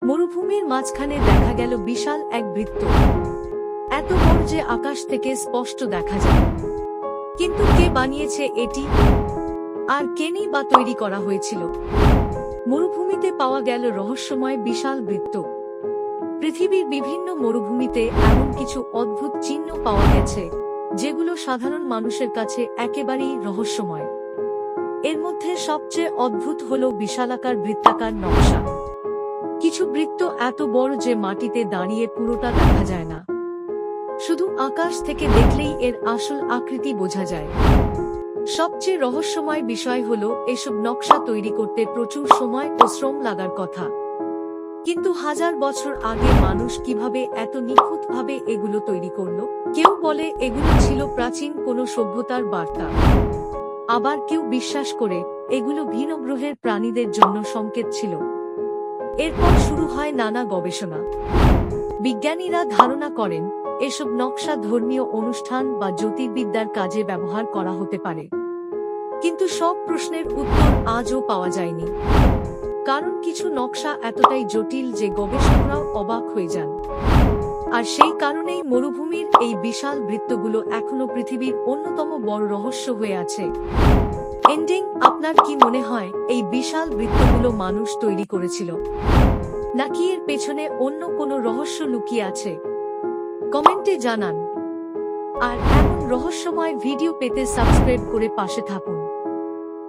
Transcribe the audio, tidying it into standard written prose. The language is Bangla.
মরুভূমির মাঝখানে দেখা গেল বিশাল এক বৃত্ত, এত বড় যে আকাশ থেকে স্পষ্ট দেখা যায়। কিন্তু কে বানিয়েছে এটি, আর কেনই বা তৈরি করা হয়েছিল? মরুভূমিতে পাওয়া গেল রহস্যময় বিশাল বৃত্ত। পৃথিবীর বিভিন্ন মরুভূমিতে এমন কিছু অদ্ভুত চিহ্ন পাওয়া গেছে যেগুলো সাধারণ মানুষের কাছে একেবারেই রহস্যময়। এর মধ্যে সবচেয়ে অদ্ভুত হল বিশালাকার বৃত্তাকার নকশা। কিছু বৃত্ত এত বড় যে মাটিতে দাঁড়িয়ে পুরোটা দেখা যায় না, শুধু আকাশ থেকে দেখলেই এর আসল আকৃতি বোঝা যায়। সবচেয়ে রহস্যময় বিষয় হল এসব নকশা তৈরি করতে প্রচুর সময় ও শ্রম লাগার কথা। কিন্তু হাজার বছর আগে মানুষ কিভাবে এত নিখুঁতভাবে এগুলো তৈরি করলো? কেউ বলে এগুলো ছিল প্রাচীন কোনো সভ্যতার বার্তা, আবার কেউ বিশ্বাস করে এগুলো ভিন্ন গ্রহের প্রাণীদের জন্য সংকেত ছিল। এরপর শুরু হয় নানা গবেষণা। বিজ্ঞানীরা ধারণা করেন এসব নকশা ধর্মীয় অনুষ্ঠান বা জ্যোতির্বিদ্যার কাজে ব্যবহার করা হতে পারে। কিন্তু সব প্রশ্নের উত্তর আজও পাওয়া যায়নি, কারণ কিছু নকশা এতটাই জটিল যে গবেষকরাও অবাক হয়ে যান। আর সেই কারণেই মরুভূমির এই বিশাল বৃত্তগুলো এখনো পৃথিবীর অন্যতম বড় রহস্য হয়ে আছে। এন্ডিং, আপনার কি মনে হয় এই বিশাল বৃত্তগুলো মানুষ তৈরি করেছিল, নাকি এর পেছনে অন্য কোনো রহস্য লুকিয়ে আছে? কমেন্টে জানান। আর এমন রহস্যময় ভিডিও পেতে সাবস্ক্রাইব করে পাশে থাকুন।